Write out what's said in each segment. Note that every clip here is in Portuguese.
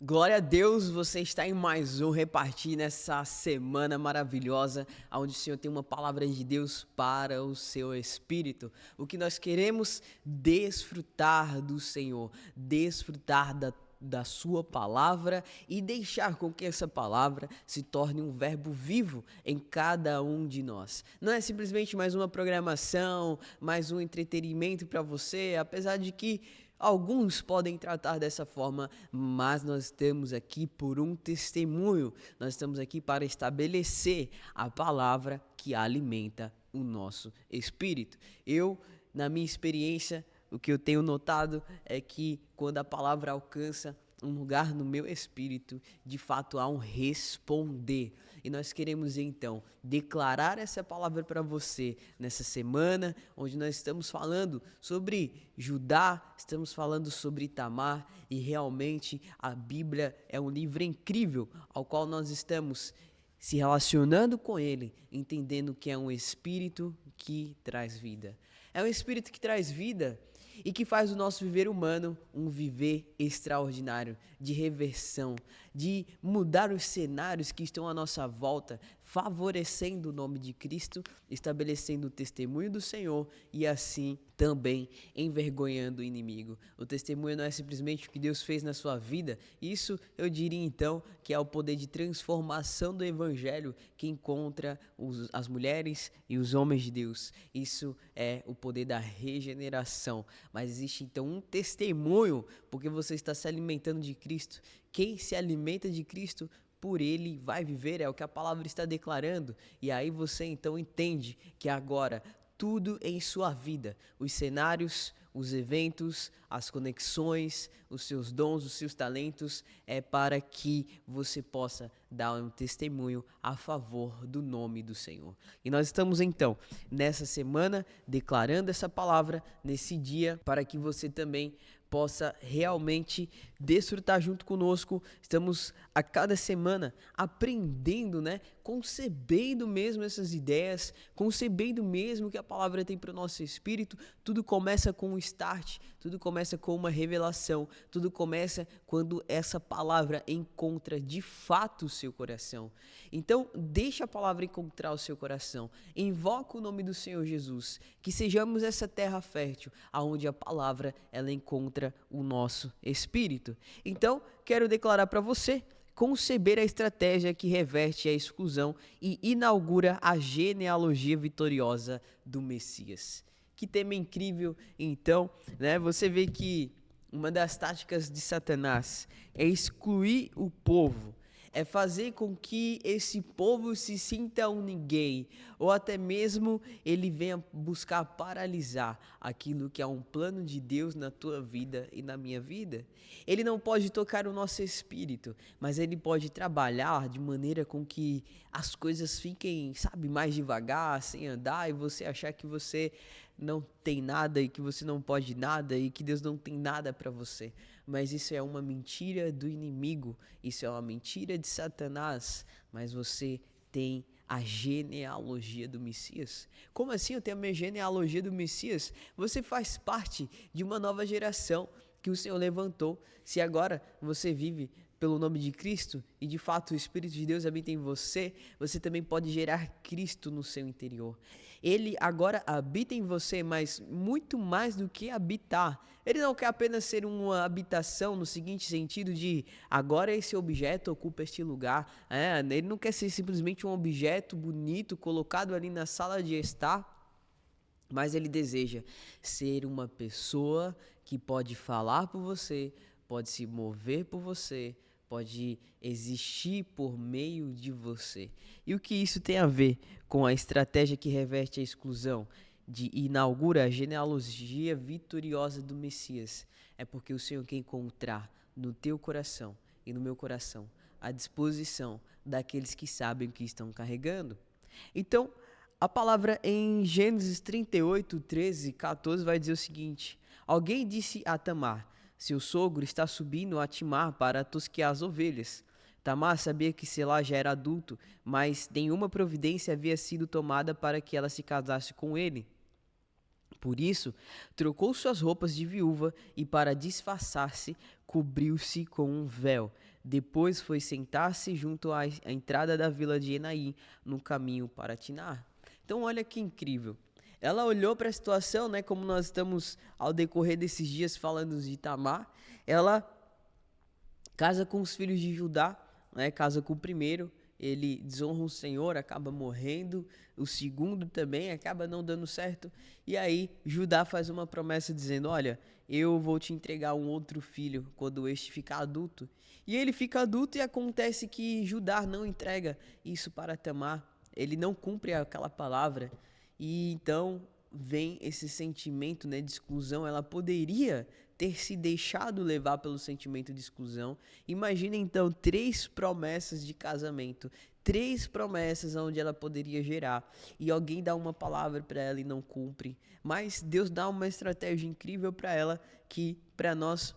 Glória a Deus, você está em mais um Repartir nessa semana maravilhosa, onde o Senhor tem uma palavra de Deus para o seu espírito. O que nós queremos desfrutar do Senhor, desfrutar da sua palavra e deixar com que essa palavra se torne um verbo vivo em cada um de nós. Não é simplesmente mais uma programação, mais um entretenimento para você, apesar de que alguns podem tratar dessa forma, mas nós estamos aqui por um testemunho. Nós estamos aqui para estabelecer a palavra que alimenta o nosso espírito. Na minha experiência, o que eu tenho notado é que quando a palavra alcança um lugar no meu espírito, de fato há um responder. E nós queremos então declarar essa palavra para você nessa semana, onde nós estamos falando sobre Judá, estamos falando sobre Tamar, e realmente a Bíblia é um livro incrível ao qual nós estamos se relacionando com ele, entendendo que é um espírito que traz vida. É um espírito que traz vida e que faz o nosso viver humano um viver extraordinário, de reversão, de mudar os cenários que estão à nossa volta, favorecendo o nome de Cristo, estabelecendo o testemunho do Senhor e assim também envergonhando o inimigo. O testemunho não é simplesmente o que Deus fez na sua vida, isso eu diria então que é o poder de transformação do Evangelho que encontra as mulheres e os homens de Deus. Isso é o poder da regeneração. Mas existe então um testemunho, porque você está se alimentando de Cristo. Quem se alimenta de Cristo, por ele vai viver, é o que a palavra está declarando. E aí você então entende que agora tudo em sua vida, os cenários, os eventos, as conexões, os seus dons, os seus talentos, é para que você possa dar um testemunho a favor do nome do Senhor. E nós estamos então, nessa semana, declarando essa palavra, nesse dia, para que você também possa realmente desfrutar junto conosco. Estamos a cada semana aprendendo, concebendo mesmo essas ideias, concebendo mesmo o que a palavra tem para o nosso espírito. Tudo começa com um start, tudo começa com uma revelação, tudo começa quando essa palavra encontra de fato o seu coração. Então, deixa a palavra encontrar o seu coração, invoca o nome do Senhor Jesus, que sejamos essa terra fértil, aonde a palavra ela encontra o nosso espírito. Então, quero declarar para você conceber a estratégia que reverte a exclusão e inaugura a genealogia vitoriosa do Messias. Que tema incrível, então, Você vê que uma das táticas de Satanás é excluir o povo, é fazer com que esse povo se sinta um ninguém, ou até mesmo ele venha buscar paralisar aquilo que é um plano de Deus na tua vida e na minha vida. Ele não pode tocar o nosso espírito, mas ele pode trabalhar de maneira com que as coisas fiquem, mais devagar, sem andar, e você achar que você não tem nada e que você não pode nada e que Deus não tem nada para você. Mas isso é uma mentira do inimigo, isso é uma mentira de Satanás, mas você tem a genealogia do Messias. Como assim eu tenho a minha genealogia do Messias? Você faz parte de uma nova geração que o Senhor levantou. Se agora você vive pelo nome de Cristo e de fato o Espírito de Deus habita em você, você também pode gerar Cristo no seu interior. Ele agora habita em você, mas muito mais do que habitar. Ele não quer apenas ser uma habitação no seguinte sentido de agora esse objeto ocupa este lugar. Ele não quer ser simplesmente um objeto bonito colocado ali na sala de estar, mas ele deseja ser uma pessoa que pode falar por você, pode se mover por você, pode existir por meio de você. E o que isso tem a ver com a estratégia que reverte a exclusão, de inaugura a genealogia vitoriosa do Messias? É porque o Senhor quer encontrar no teu coração e no meu coração a disposição daqueles que sabem o que estão carregando. Então, a palavra em Gênesis 38, 13 e 14 vai dizer o seguinte: alguém disse a Tamar: seu sogro está subindo a Timar para tosquear as ovelhas. Tamar sabia que Selá já era adulto, mas nenhuma providência havia sido tomada para que ela se casasse com ele. Por isso, trocou suas roupas de viúva e, para disfarçar-se, cobriu-se com um véu. Depois foi sentar-se junto à entrada da vila de Enaim, no caminho para Tinar. Então, olha que incrível. Ela olhou para a situação, né, como nós estamos ao decorrer desses dias falando de Tamar. Ela casa com os filhos de Judá, né, casa com o primeiro, ele desonra o Senhor, acaba morrendo. O segundo também acaba não dando certo. E aí Judá faz uma promessa dizendo: olha, eu vou te entregar um outro filho quando este ficar adulto. E ele fica adulto e acontece que Judá não entrega isso para Tamar. Ele não cumpre aquela palavra. E então vem esse sentimento, né, de exclusão. Ela poderia ter se deixado levar pelo sentimento de exclusão. Imagina então 3 promessas de casamento, 3 promessas onde ela poderia gerar, e alguém dá uma palavra para ela e não cumpre. Mas Deus dá uma estratégia incrível para ela, que para nós,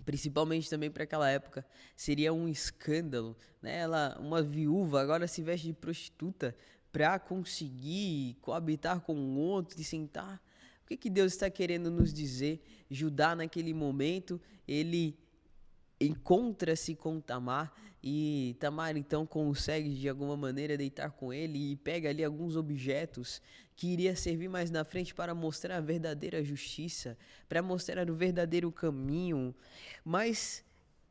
principalmente também para aquela época, seria um escândalo, né? Ela, uma viúva, agora se veste de prostituta para conseguir coabitar com um outro e sentar. O que que Deus está querendo nos dizer? Judá, naquele momento, ele encontra-se com Tamar, e Tamar então consegue de alguma maneira deitar com ele e pega ali alguns objetos que iria servir mais na frente para mostrar a verdadeira justiça, para mostrar o verdadeiro caminho. Mas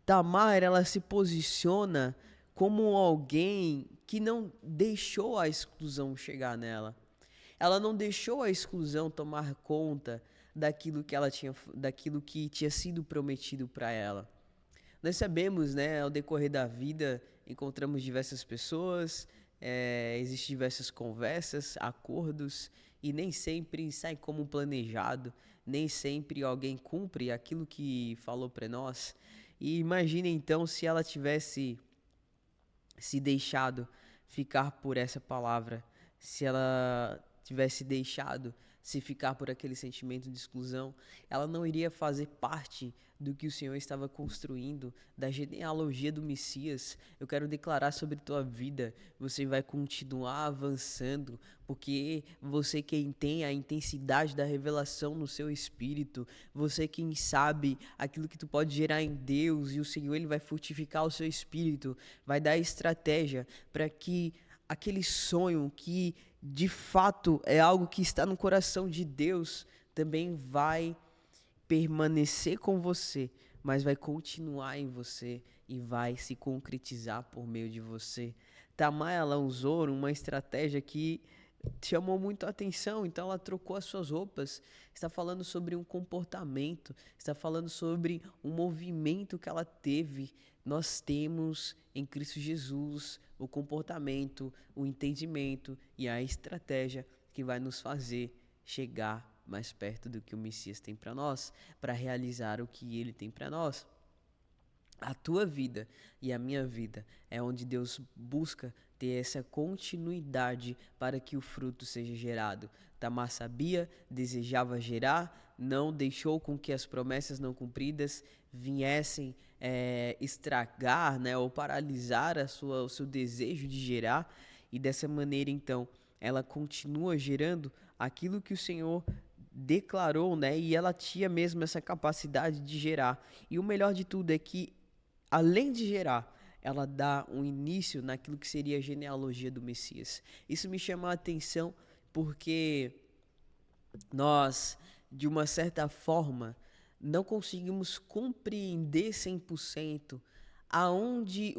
Tamar, ela se posiciona como alguém que não deixou a exclusão chegar nela. Ela não deixou a exclusão tomar conta daquilo que tinha sido prometido para ela. Nós sabemos, né, ao decorrer da vida, encontramos diversas pessoas, existem diversas conversas, acordos, e nem sempre sai como planejado, nem sempre alguém cumpre aquilo que falou para nós. E imagine então se ela tivesse se deixado ficar por essa palavra, se ela tivesse deixado se ficar por aquele sentimento de exclusão, ela não iria fazer parte do que o Senhor estava construindo, da genealogia do Messias. Eu quero declarar sobre tua vida: você vai continuar avançando, porque você quem tem a intensidade da revelação no seu espírito, você quem sabe aquilo que tu pode gerar em Deus, e o Senhor ele vai fortificar o seu espírito, vai dar estratégia para que aquele sonho que de fato é algo que está no coração de Deus também vai permanecer com você, mas vai continuar em você e vai se concretizar por meio de você. Tamar, ela usou uma estratégia que chamou muito a atenção, então ela trocou as suas roupas. Está falando sobre um comportamento, está falando sobre um movimento que ela teve. Nós temos em Cristo Jesus o comportamento, o entendimento e a estratégia que vai nos fazer chegar mais perto do que o Messias tem para nós, para realizar o que ele tem para nós. A tua vida e a minha vida é onde Deus busca ter essa continuidade para que o fruto seja gerado. Tamar sabia, desejava gerar, não deixou com que as promessas não cumpridas viessem estragar, né, ou paralisar o seu desejo de gerar, e dessa maneira então ela continua gerando aquilo que o Senhor declarou, né, e ela tinha mesmo essa capacidade de gerar. E o melhor de tudo é que, além de gerar, ela dá um início naquilo que seria a genealogia do Messias. Isso me chama a atenção porque nós, de uma certa forma, não conseguimos compreender 100% aonde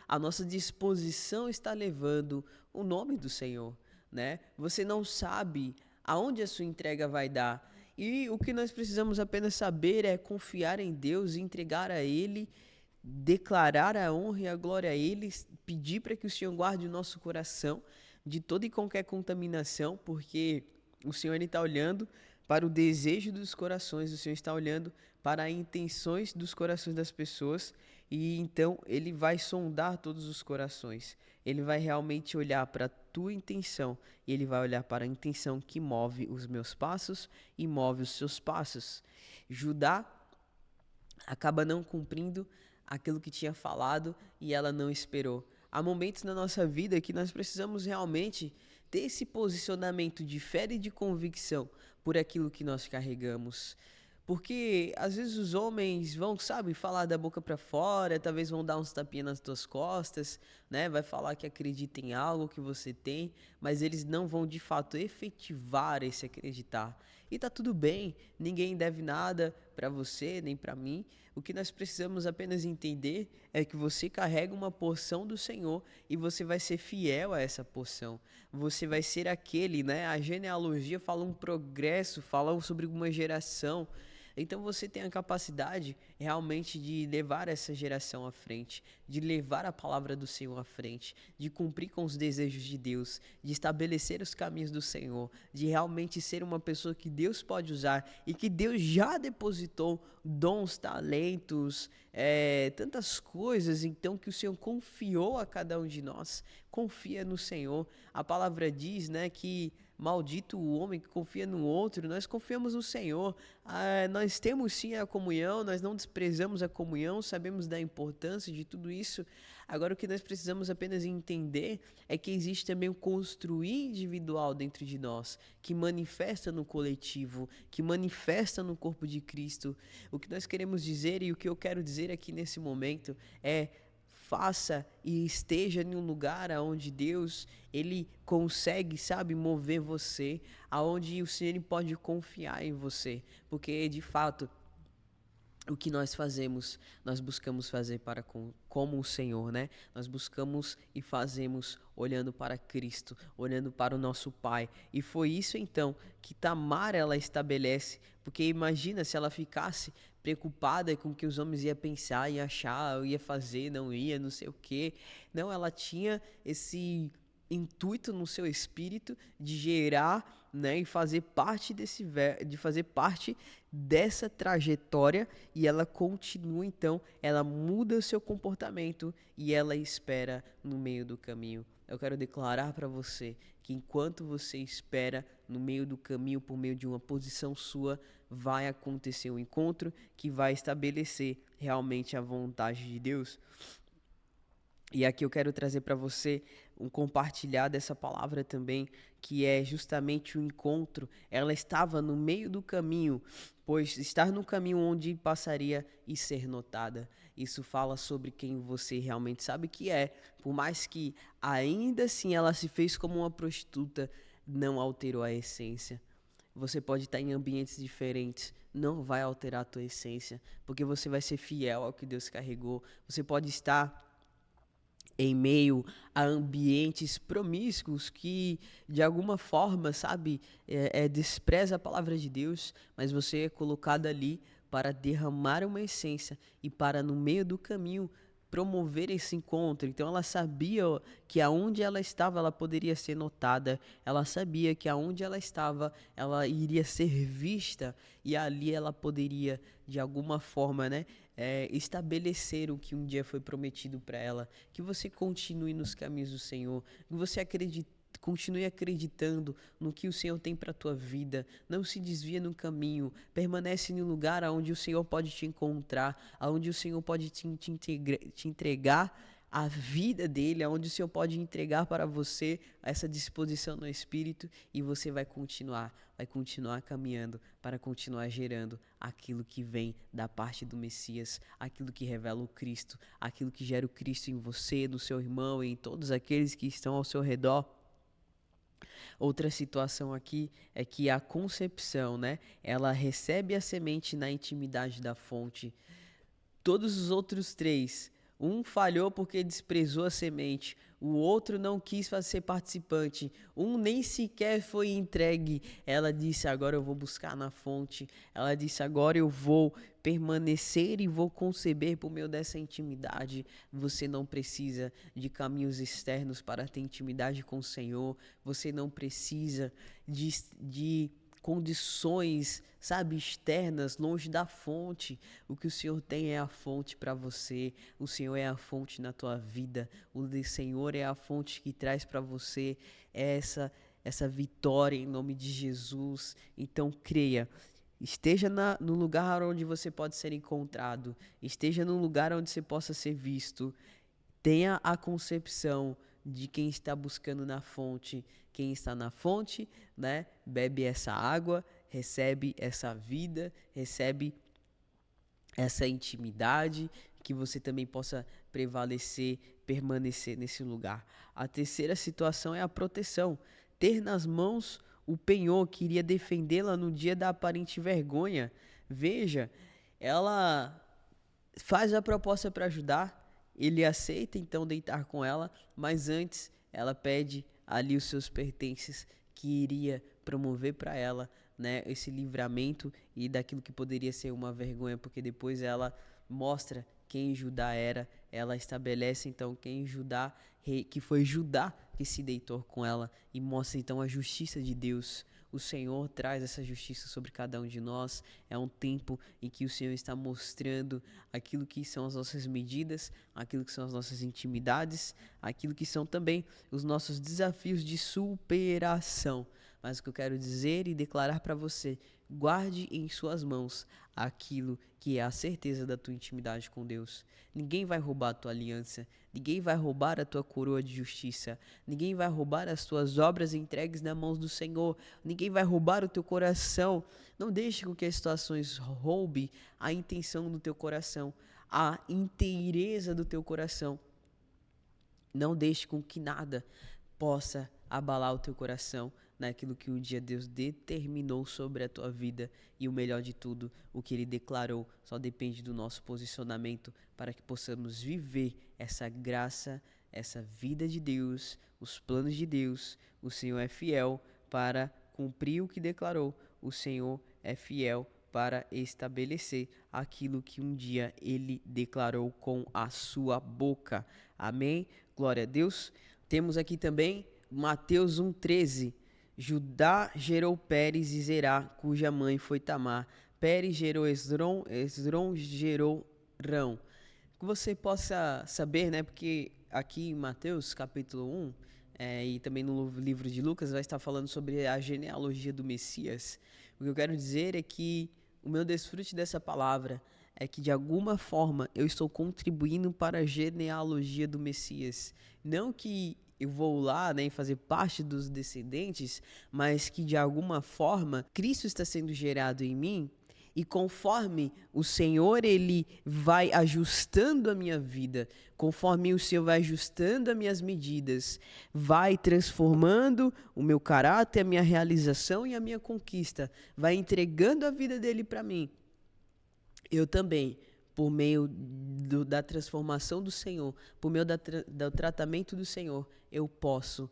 a nossa disposição está levando o nome do Senhor, né? Você não sabe aonde a sua entrega vai dar. E o que nós precisamos apenas saber é confiar em Deus, entregar a Ele, declarar a honra e a glória a Ele, pedir para que o Senhor guarde o nosso coração de toda e qualquer contaminação, porque o Senhor está olhando para o desejo dos corações, o Senhor está olhando para as intenções dos corações das pessoas, e então Ele vai sondar todos os corações. Ele vai realmente olhar para a tua intenção, e Ele vai olhar para a intenção que move os meus passos e move os seus passos. Judá acaba não cumprindo aquilo que tinha falado e ela não esperou. Há momentos na nossa vida que nós precisamos realmente ter esse posicionamento de fé e de convicção por aquilo que nós carregamos. Porque às vezes os homens vão, sabe, falar da boca para fora, talvez vão dar uns tapinhas nas tuas costas, né? Vai falar que acredita em algo que você tem, mas eles não vão de fato efetivar esse acreditar. E tá tudo bem, ninguém deve nada para você, nem para mim. O que nós precisamos apenas entender é que você carrega uma porção do Senhor e você vai ser fiel a essa porção. Você vai ser aquele, né? A genealogia fala um progresso, fala sobre uma geração. Então você tem a capacidade realmente de levar essa geração à frente, de levar a palavra do Senhor à frente, de cumprir com os desejos de Deus, de estabelecer os caminhos do Senhor, de realmente ser uma pessoa que Deus pode usar e que Deus já depositou dons, talentos, tantas coisas, então que o Senhor confiou a cada um de nós. Confia no Senhor. A palavra diz, né, que maldito o homem que confia no outro. Nós confiamos no Senhor. Nós temos sim a comunhão, nós não desprezamos a comunhão, sabemos da importância de tudo isso. Agora, o que nós precisamos apenas entender é que existe também o construir individual dentro de nós, que manifesta no coletivo, que manifesta no corpo de Cristo. O que nós queremos dizer e o que eu quero dizer aqui nesse momento é: faça e esteja em um lugar aonde Deus, ele consegue, sabe, mover você, aonde o Senhor ele pode confiar em você, porque de fato o que nós fazemos, nós buscamos fazer para como o Senhor, né? Nós buscamos e fazemos olhando para Cristo, olhando para o nosso Pai. E foi isso então que Tamar ela estabelece, porque imagina se ela ficasse preocupada com o que os homens iam pensar, iam achar, ia fazer, não ia, não sei o quê. Não, ela tinha esse intuito no seu espírito de gerar, né, e fazer parte de fazer parte dessa trajetória, e ela continua então, ela muda o seu comportamento e ela espera no meio do caminho. Eu quero declarar para você que enquanto você espera no meio do caminho, por meio de uma posição sua, vai acontecer um encontro que vai estabelecer realmente a vontade de Deus. E aqui eu quero trazer para você um compartilhar dessa palavra também, que é justamente o encontro. Ela estava no meio do caminho, pois estar no caminho onde passaria e ser notada. Isso fala sobre quem você realmente sabe que é. Por mais que ainda assim ela se fez como uma prostituta, não alterou a essência. Você pode estar em ambientes diferentes, não vai alterar a tua essência, porque você vai ser fiel ao que Deus carregou. Você pode estar em meio a ambientes promíscuos que, de alguma forma, sabe, despreza a palavra de Deus, mas você é colocado ali para derramar uma essência e para, no meio do caminho, promover esse encontro. Então ela sabia que aonde ela estava ela poderia ser notada, ela sabia que aonde ela estava ela iria ser vista e ali ela poderia de alguma forma, né, estabelecer o que um dia foi prometido para ela. Que você continue nos caminhos do Senhor, que você continue acreditando no que o Senhor tem para a tua vida. Não se desvia no caminho. Permanece no lugar onde o Senhor pode te encontrar, onde o Senhor pode te entregar a vida dele, onde o Senhor pode entregar para você essa disposição no Espírito, e você vai continuar caminhando para continuar gerando aquilo que vem da parte do Messias, aquilo que revela o Cristo, aquilo que gera o Cristo em você, no seu irmão e em todos aqueles que estão ao seu redor. Outra situação aqui é que a concepção, né, ela recebe a semente na intimidade da fonte. Todos os outros três, um falhou porque desprezou a semente, o outro não quis ser participante, um nem sequer foi entregue. Ela disse: agora eu vou buscar na fonte. Ela disse: agora eu vou permanecer e vou conceber por meio dessa intimidade. Você não precisa de caminhos externos para ter intimidade com o Senhor. Você não precisa de condições, sabe, externas, longe da fonte. O que o Senhor tem é a fonte para você. O Senhor é a fonte na tua vida. O Senhor é a fonte que traz para você essa vitória em nome de Jesus. Então creia. Esteja no lugar onde você pode ser encontrado. Esteja no lugar onde você possa ser visto. Tenha a concepção de quem está buscando na fonte. Quem está na fonte, né, bebe essa água recebe essa vida, recebe essa intimidade, que você também possa prevalecer, permanecer nesse lugar. A terceira situação é a proteção. Ter nas mãos o penhor que iria defendê-la no dia da aparente vergonha. Veja, ela faz a proposta para ajudar, ele aceita então deitar com ela, mas antes ela pede ali os seus pertences que iria promover para ela, né, esse livramento e daquilo que poderia ser uma vergonha, porque depois ela mostra quem Judá era, ela estabelece então quem Judá, que foi Judá que se deitou com ela, e mostra então a justiça de Deus. O Senhor traz essa justiça sobre cada um de nós. É um tempo em que o Senhor está mostrando aquilo que são as nossas medidas, aquilo que são as nossas intimidades, aquilo que são também os nossos desafios de superação. Mas o que eu quero dizer e declarar para você: guarde em suas mãos aquilo que é a certeza da tua intimidade com Deus. Ninguém vai roubar a tua aliança, ninguém vai roubar a tua coroa de justiça, ninguém vai roubar as tuas obras entregues nas mãos do Senhor, ninguém vai roubar o teu coração. Não deixe com que as situações roubem a intenção do teu coração, a inteireza do teu coração. Não deixe com que nada possa abalar o teu coração naquilo que um dia Deus determinou sobre a tua vida. E o melhor de tudo, o que Ele declarou, só depende do nosso posicionamento para que possamos viver essa graça, essa vida de Deus, os planos de Deus. O Senhor é fiel para cumprir o que declarou. O Senhor é fiel para estabelecer aquilo que um dia Ele declarou com a sua boca. Amém? Glória a Deus. Temos aqui também Mateus 1,13. Judá gerou Pérez e Zerá, cuja mãe foi Tamar. Pérez gerou Esdrom, Esdrom gerou Rão. Que você possa saber, né? Porque aqui em Mateus capítulo 1, e também no livro de Lucas, vai estar falando sobre a genealogia do Messias. O que eu quero dizer é que o meu desfrute dessa palavra é que de alguma forma eu estou contribuindo para a genealogia do Messias. Não que eu vou lá, né, fazer parte dos descendentes, mas que de alguma forma Cristo está sendo gerado em mim, e conforme o Senhor ele vai ajustando a minha vida, conforme o Senhor vai ajustando as minhas medidas, vai transformando o meu caráter, a minha realização e a minha conquista, vai entregando a vida dele para mim. Eu também, por meio da transformação do Senhor, por meio do tratamento do Senhor, eu posso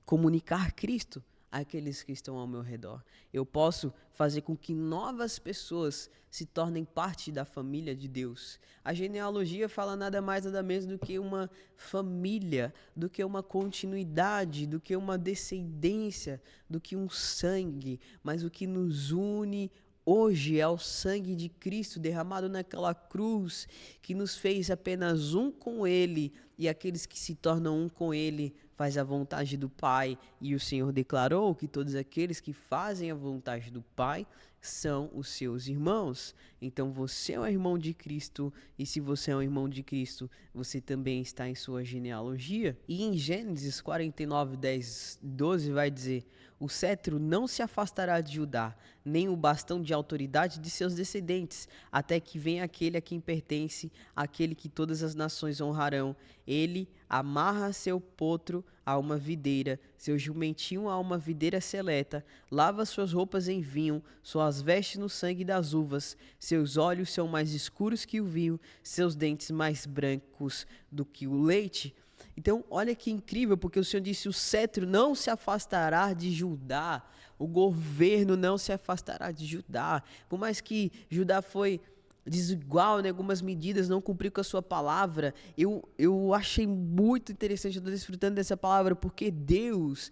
comunicar Cristo àqueles que estão ao meu redor. Eu posso fazer com que novas pessoas se tornem parte da família de Deus. A genealogia fala nada mais, nada menos do que uma família, do que uma continuidade, do que uma descendência, do que um sangue. Mas o que nos une hoje é o sangue de Cristo derramado naquela cruz, que nos fez apenas um com Ele, e aqueles que se tornam um com Ele faz a vontade do Pai. E o Senhor declarou que todos aqueles que fazem a vontade do Pai são os seus irmãos. Então você é um irmão de Cristo, e se você é um irmão de Cristo, você também está em sua genealogia. E em Gênesis 49, 10, 12 vai dizer: o cetro não se afastará de Judá, nem o bastão de autoridade de seus descendentes, até que venha aquele a quem pertence, aquele que todas as nações honrarão. Ele amarra seu potro a uma videira, seu jumentinho a uma videira seleta, lava suas roupas em vinho, suas vestes no sangue das uvas, seus olhos são mais escuros que o vinho, seus dentes mais brancos do que o leite. Então, olha que incrível, porque o Senhor disse: o cetro não se afastará de Judá, o governo não se afastará de Judá. Por mais que Judá foi desigual em algumas medidas, não cumpriu com a sua palavra, eu achei muito interessante, eu estou desfrutando dessa palavra, porque Deus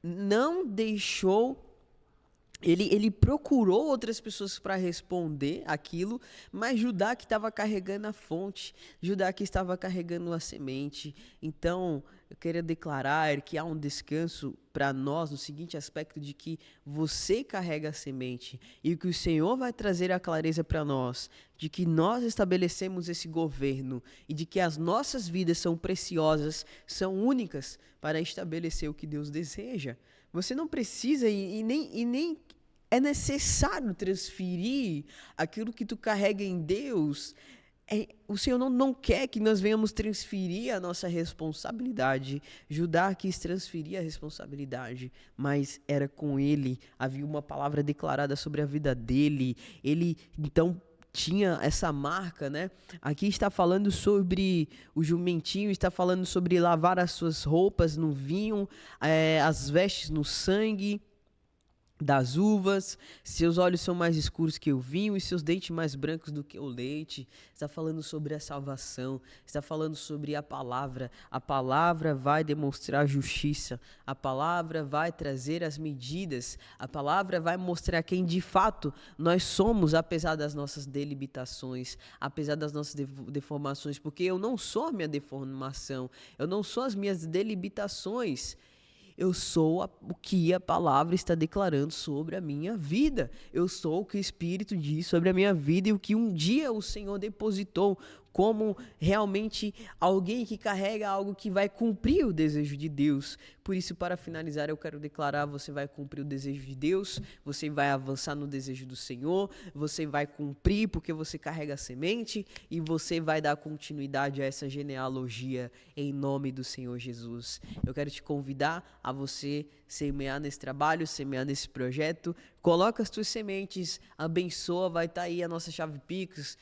não deixou. Ele procurou outras pessoas para responder aquilo, mas Judá que estava carregando a fonte, Judá que estava carregando a semente. Então, eu queria declarar que há um descanso para nós no seguinte aspecto, de que você carrega a semente, e que o Senhor vai trazer a clareza para nós, de que nós estabelecemos esse governo, e de que as nossas vidas são preciosas, são únicas para estabelecer o que Deus deseja. Você não precisa e nem é necessário transferir aquilo que tu carrega em Deus. O Senhor não quer que nós venhamos transferir a nossa responsabilidade. Judá quis transferir a responsabilidade, mas era com ele, havia uma palavra declarada sobre a vida dele. Ele, então, tinha essa marca, né? Aqui está falando sobre o jumentinho, está falando sobre lavar as suas roupas no vinho, as vestes no sangue das uvas, seus olhos são mais escuros que o vinho e seus dentes mais brancos do que o leite. Está falando sobre a salvação, está falando sobre a palavra. A palavra vai demonstrar justiça, a palavra vai trazer as medidas, a palavra vai mostrar quem de fato nós somos, apesar das nossas delimitações, apesar das nossas deformações, porque eu não sou a minha deformação, eu não sou as minhas delimitações. Eu sou o que a palavra está declarando sobre a minha vida. Eu sou o que o Espírito diz sobre a minha vida e o que um dia o Senhor depositou como realmente alguém que carrega algo que vai cumprir o desejo de Deus. Por isso, para finalizar, eu quero declarar: você vai cumprir o desejo de Deus, você vai avançar no desejo do Senhor, você vai cumprir porque você carrega a semente e você vai dar continuidade a essa genealogia em nome do Senhor Jesus. Eu quero te convidar a você semear nesse trabalho, semear nesse projeto. Coloca as tuas sementes, abençoa, vai estar aí a nossa chave Pix,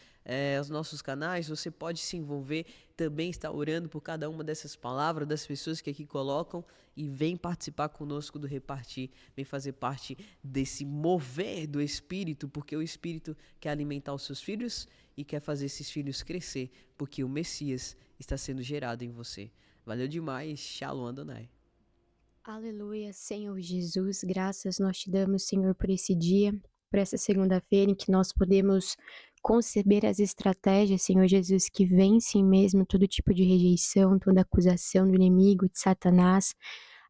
os nossos canais. Você pode se envolver, também estar orando por cada uma dessas palavras, das pessoas que aqui colocam, e vem participar conosco do Repartir, vem fazer parte desse mover do Espírito, porque o Espírito quer alimentar os seus filhos e quer fazer esses filhos crescer, porque o Messias está sendo gerado em você. Valeu demais, Shalom Adonai. Aleluia, Senhor Jesus, graças nós te damos, Senhor, por esse dia, por essa segunda-feira em que nós podemos conceber as estratégias, Senhor Jesus, que vencem mesmo todo tipo de rejeição, toda acusação do inimigo, de Satanás.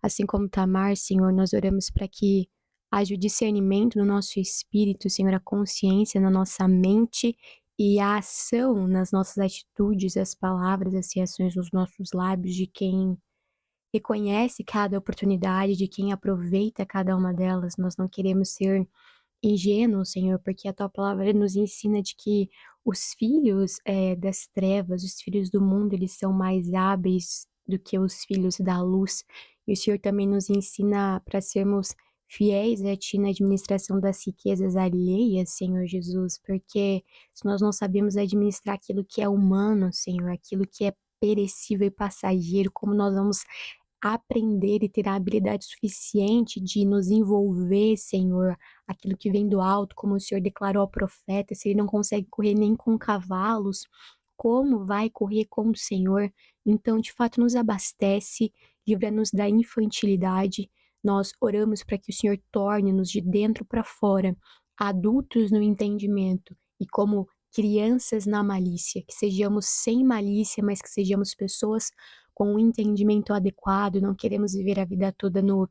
Assim como Tamar, Senhor, nós oramos para que haja o discernimento no nosso espírito, Senhor, a consciência na nossa mente e a ação nas nossas atitudes, as palavras, as reações nos nossos lábios de quem reconhece cada oportunidade, de quem aproveita cada uma delas. Nós não queremos ser ingênuos, Senhor, porque a tua palavra nos ensina de que os filhos das trevas, os filhos do mundo, eles são mais hábeis do que os filhos da luz. E o Senhor também nos ensina para sermos fiéis a Ti na administração das riquezas alheias, Senhor Jesus, porque se nós não sabemos administrar aquilo que é humano, Senhor, aquilo que é perecível e passageiro, como nós vamos aprender e ter a habilidade suficiente de nos envolver, Senhor, aquilo que vem do alto, como o Senhor declarou ao profeta, se ele não consegue correr nem com cavalos, como vai correr com o Senhor? Então, de fato, nos abastece, livra-nos da infantilidade. Nós oramos para que o Senhor torne-nos de dentro para fora, adultos no entendimento e como crianças na malícia, que sejamos sem malícia, mas que sejamos pessoas com um entendimento adequado. Não queremos viver a vida toda no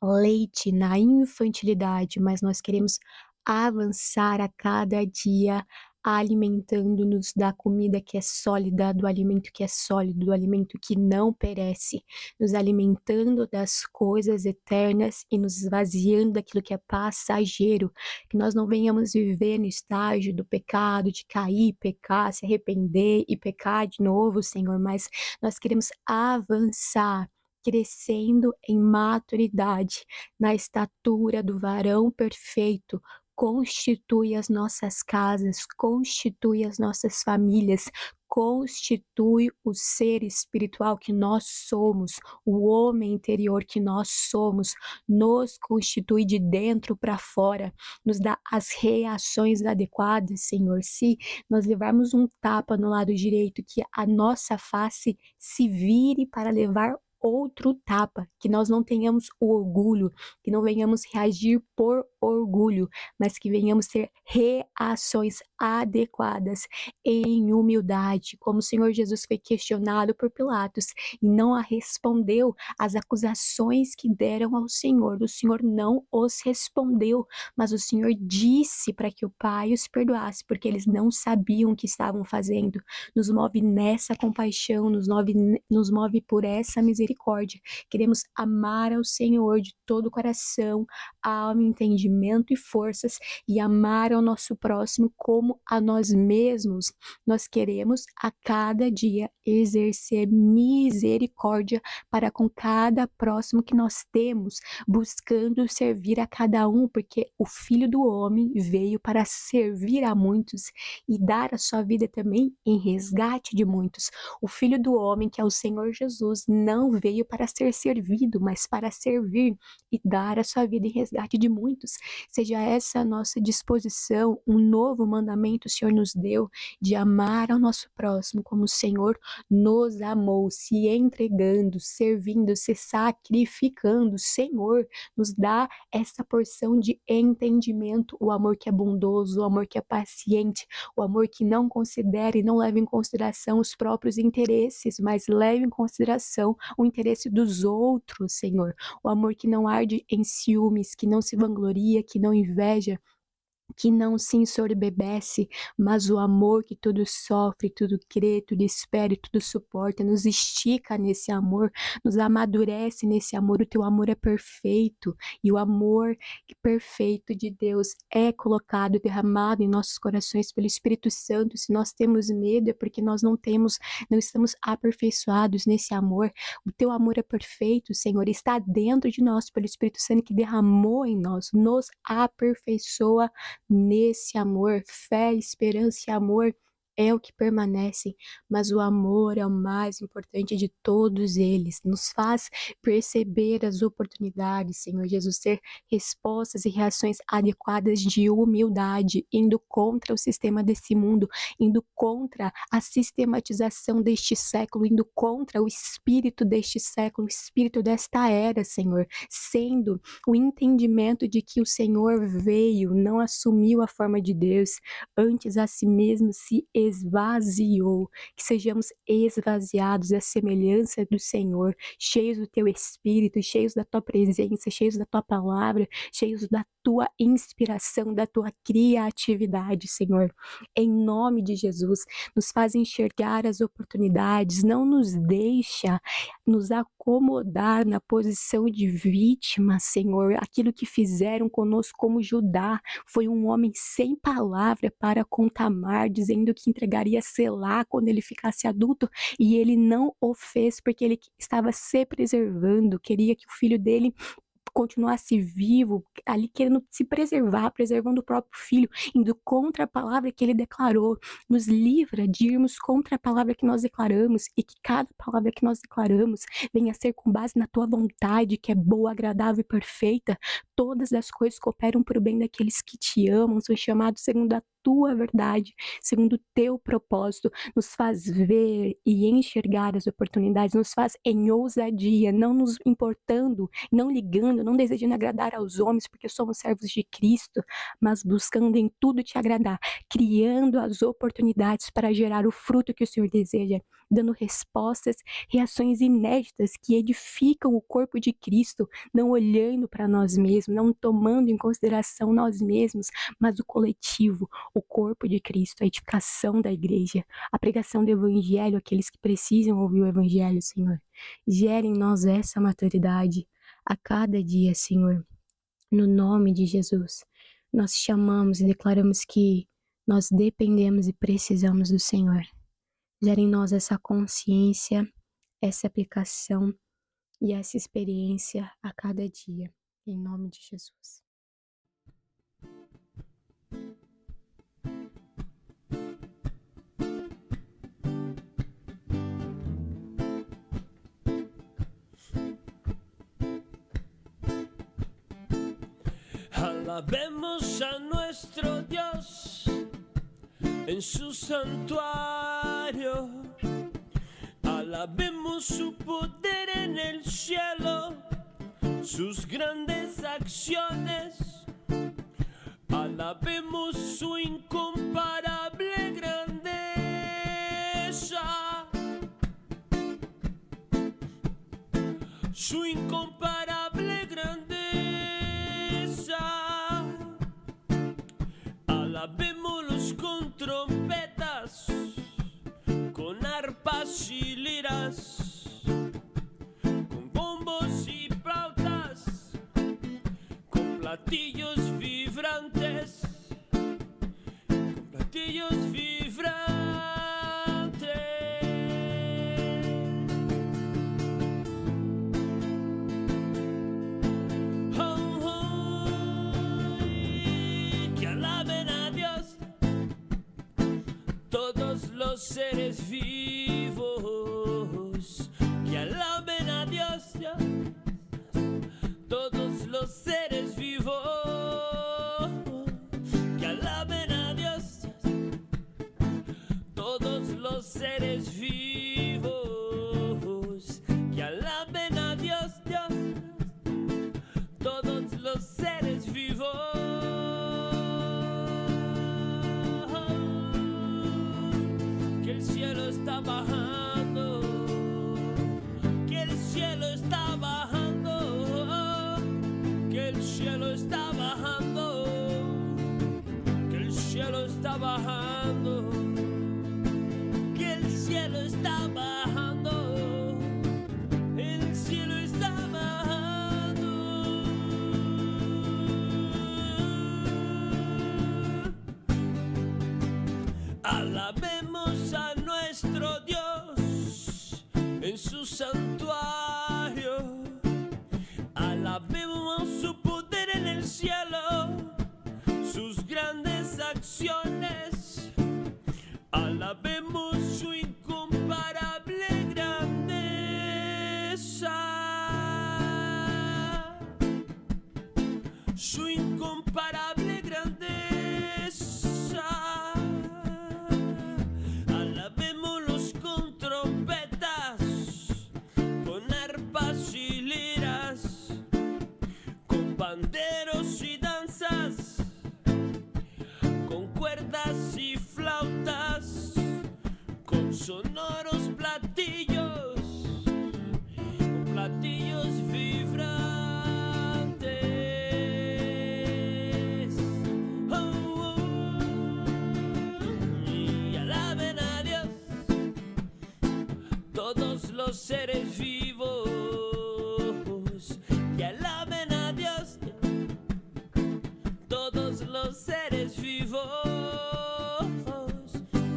leite, na infantilidade, mas nós queremos avançar a cada dia, alimentando-nos da comida que é sólida, do alimento que é sólido, do alimento que não perece, nos alimentando das coisas eternas e nos esvaziando daquilo que é passageiro, que nós não venhamos viver no estágio do pecado, de cair, pecar, se arrepender e pecar de novo, Senhor, mas nós queremos avançar, crescendo em maturidade, na estatura do varão perfeito. Constitui as nossas casas, constitui as nossas famílias, constitui o ser espiritual que nós somos, o homem interior que nós somos, nos constitui de dentro para fora, nos dá as reações adequadas, Senhor. Se nós levarmos um tapa no lado direito, que a nossa face se vire para levar outro tapa, que nós não tenhamos o orgulho, que não venhamos reagir por orgulho, mas que venhamos ter reações adequadas em humildade, como o Senhor Jesus foi questionado por Pilatos e não a respondeu às acusações que deram ao Senhor. O Senhor não os respondeu, mas o Senhor disse para que o Pai os perdoasse, porque eles não sabiam o que estavam fazendo. Nos move nessa compaixão, nos move por essa misericórdia. Queremos amar ao Senhor de todo o coração, alma e entendimento entendimento e forças e amar ao nosso próximo como a nós mesmos. Nós queremos a cada dia exercer misericórdia para com cada próximo que nós temos, buscando servir a cada um, porque o Filho do Homem veio para servir a muitos e dar a sua vida também em resgate de muitos. O Filho do Homem, que é o Senhor Jesus, não veio para ser servido, mas para servir e dar a sua vida em resgate de muitos. Seja essa a nossa disposição, um novo mandamento o Senhor nos deu de amar ao nosso próximo como o Senhor nos amou, se entregando, servindo, se sacrificando. O Senhor nos dá essa porção de entendimento, o amor que é bondoso, o amor que é paciente, o amor que não considera e não leva em consideração os próprios interesses, mas leva em consideração o interesse dos outros, Senhor. O amor que não arde em ciúmes, que não se vangloria, que não inveja, que não se ensoberbece, mas o amor que tudo sofre, tudo crê, tudo espera e tudo suporta, nos estica nesse amor, nos amadurece nesse amor. O teu amor é perfeito e o amor perfeito de Deus é colocado, derramado em nossos corações pelo Espírito Santo. Se nós temos medo é porque nós não estamos aperfeiçoados nesse amor. O teu amor é perfeito, Senhor, está dentro de nós pelo Espírito Santo que derramou em nós, nos aperfeiçoa nesse amor. Fé, esperança e amor é o que permanece, mas o amor é o mais importante de todos eles. Nos faz perceber as oportunidades, Senhor Jesus, ter respostas e reações adequadas de humildade, indo contra o sistema desse mundo, indo contra a sistematização deste século, indo contra o espírito deste século, o espírito desta era, Senhor, sendo o entendimento de que o Senhor veio, não assumiu a forma de Deus, antes a si mesmo se esvaziou, que sejamos esvaziados à semelhança do Senhor, cheios do teu Espírito, cheios da tua presença, cheios da tua palavra, cheios da tua inspiração, da tua criatividade, Senhor. Em nome de Jesus, nos faz enxergar as oportunidades, não nos deixa nos acomodar na posição de vítima, Senhor. Aquilo que fizeram conosco como Judá, foi um homem sem palavra para com Tamar, dizendo que entregaria Selá quando ele ficasse adulto, e ele não o fez porque ele estava se preservando, queria que o filho dele continuasse vivo, ali querendo se preservar, preservando o próprio filho, indo contra a palavra que ele declarou. Nos livra de irmos contra a palavra que nós declaramos, e que cada palavra que nós declaramos venha a ser com base na tua vontade, que é boa, agradável e perfeita. Todas as coisas cooperam para o bem daqueles que te amam, são chamados segundo a tua verdade, segundo o teu propósito. Nos faz ver e enxergar as oportunidades, nos faz em ousadia, não nos importando, não ligando, não desejando agradar aos homens, porque somos servos de Cristo, mas buscando em tudo te agradar, criando as oportunidades para gerar o fruto que o Senhor deseja, dando respostas, reações inéditas que edificam o corpo de Cristo, não olhando para nós mesmos, não tomando em consideração nós mesmos, mas o coletivo, o corpo de Cristo, a edificação da igreja, a pregação do evangelho, aqueles que precisam ouvir o evangelho, Senhor. Gere em nós essa maturidade a cada dia, Senhor. No nome de Jesus, nós chamamos e declaramos que nós dependemos e precisamos do Senhor. Gere em nós essa consciência, essa aplicação e essa experiência a cada dia. Em nome de Jesus. Alabemos a nuestro Dios en su santuario, alabemos su poder en el cielo, sus grandes acciones, alabemos su incomparable grandeza, su incomparable grandeza. Alabémoslos con trompetas, con arpas y liras, con bombos y flautas, con platillos vibrantes, con platillos vibrantes. Que alaben a Dios todos los seres vivos, que alaben a Dios todos los seres vivos, que alaben a Dios todos los seres vivos, que alaben a Dios, todos los seres vivos. Que el cielo está bajando, que el cielo está bajando, que el cielo está bajando, que el cielo está bajando, que el cielo está bajando, el cielo está bajando. Alabemos a nuestro Dios en su santuario, alabemos su poder en el cielo, sus grandes acciones, alabemos su incomparable grandeza, su incomparable grandeza. Alabémoslos con trompetas, con arpas y liras, con panderos y danzas, con cuerdas y flautas, con sonoros platillos, con platillos vibrantes. Y alaben a Dios todos los seres vivos, y alaben a Dios todos los seres vivos,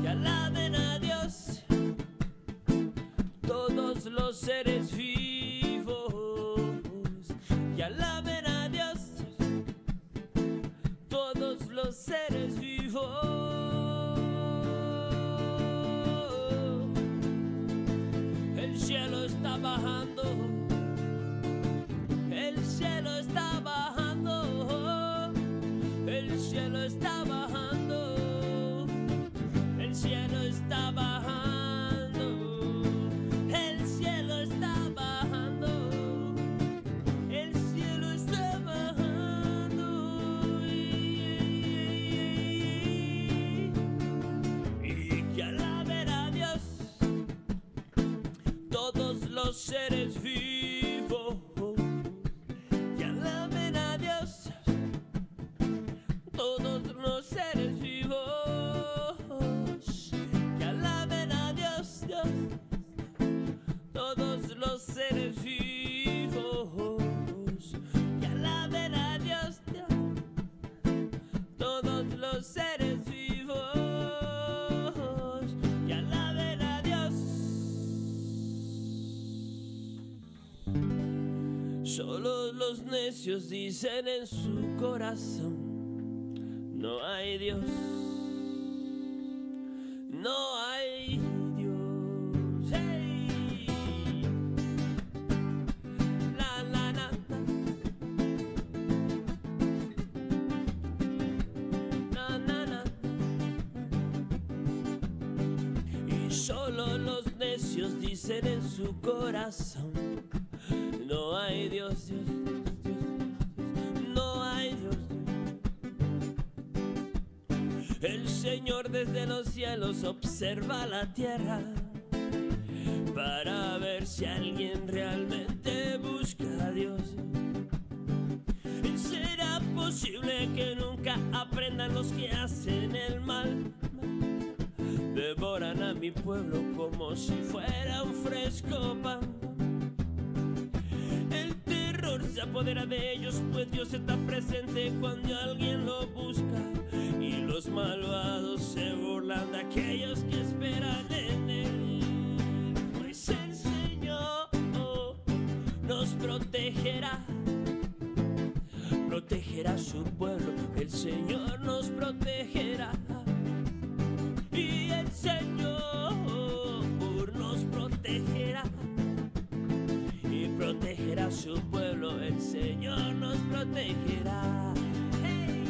y alaben a Dios todos los seres vivos, y alaben a Dios todos los seres vivos. El cielo está bajando, el cielo está bajando, el cielo está bajando, el cielo está bajando, el cielo está bajando, el cielo está bajando. Y que alaben a Dios todos los seres vivos, que alaben a Dios todos los seres vivos, que alaben a Dios, todos los seres vivos, que alaben a Dios, todos los seres vivos, que alaben a Dios. Solo los necios dicen en su corazón: no hay Dios, no hay Dios. Hey. La, la, la, la, la, la. Y solo los necios dicen en su corazón: no hay Dios, Dios, Dios, Dios, no hay Dios. El Señor desde los cielos observa la tierra para ver si alguien realmente busca a Dios. ¿Y será posible que nunca aprendan los que hacen el mal? Devoran a mi pueblo como si fuera un fresco pan. El terror se apodera de ellos, pues Dios está presente cuando alguien lo busca. Y los malvados se burlan de aquellos que esperan en Él. Pues el Señor nos protegerá, protegerá a su pueblo, el Señor nos protegerá. Y el Señor nos protegerá y protegerá a su pueblo, el Señor nos protegerá. Hey,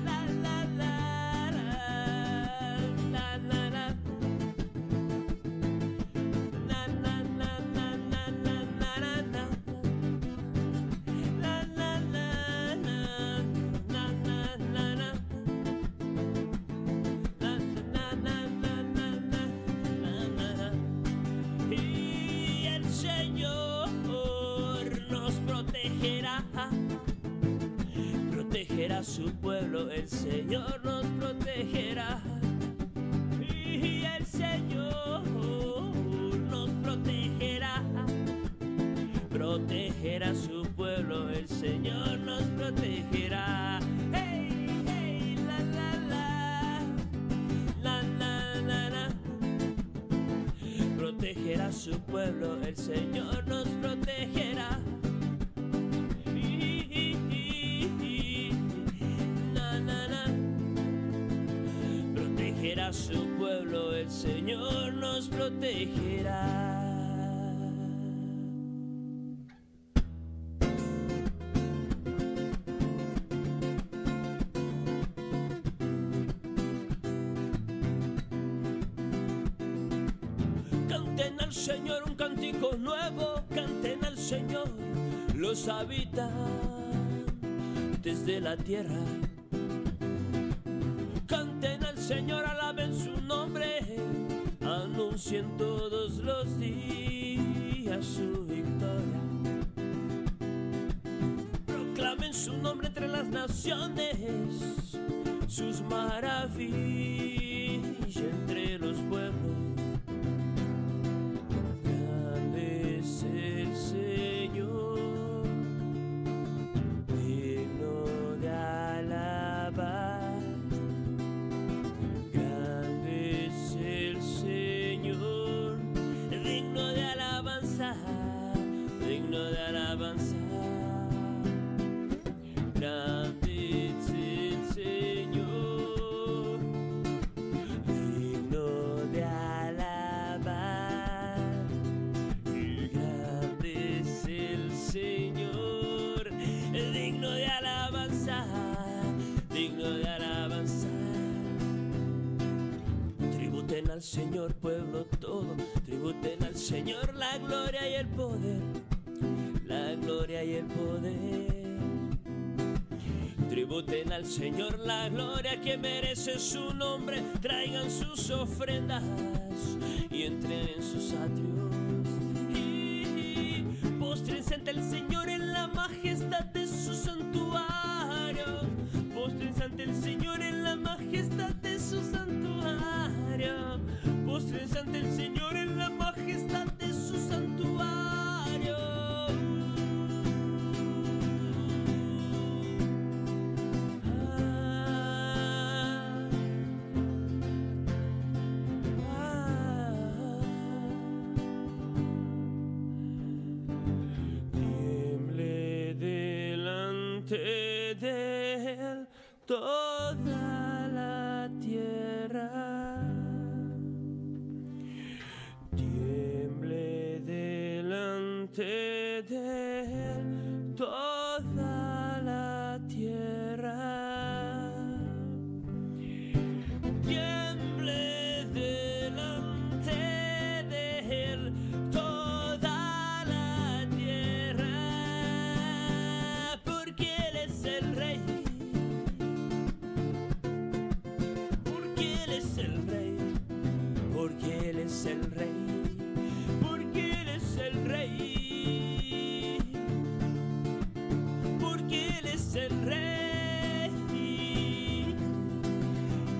la, la, la, la, la, la, la. Na, na, na, na, na, na, na, na. La, la, la, na, na, na, na, na. Na, na, na, na, na, na, na. Y el Señor nos protegerá, protegerá a su pueblo, el Señor nos protegerá. Y el Señor nos protegerá, protegerá a su pueblo, el Señor nos protegerá. Hey, hey, la, la, la, la, la, la, la. Protegerá a su pueblo, el Señor nos protegerá. Na, na, na. Protegerá a su pueblo, el Señor nos protegerá. Canten al Señor un cántico nuevo, canten al Señor los habitantes de la tierra. Canten al Señor, alaben su nombre, anuncien todos los días su victoria. Proclamen su nombre entre las naciones, sus maravillas entre los pueblos. Al Señor, pueblo todo, tributen al Señor la gloria y el poder, la gloria y el poder. Tributen al Señor la gloria que merece su nombre, traigan sus ofrendas y entren en sus atrios. Y póstrense ante el Señor en la majestad de su santuario, póstrense ante el Señor en la majestad de su santuario. Póstrense ante el Señor en la majestad de su santuario. Tiemble delante de él toda la tierra. De él toda la tierra. Tiemble delante de él toda la tierra, porque él es el rey, porque él es el rey, porque él es el rey, porque él es el rey. El rey.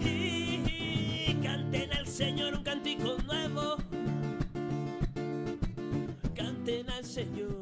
Y canten al Señor un cántico nuevo, canten al Señor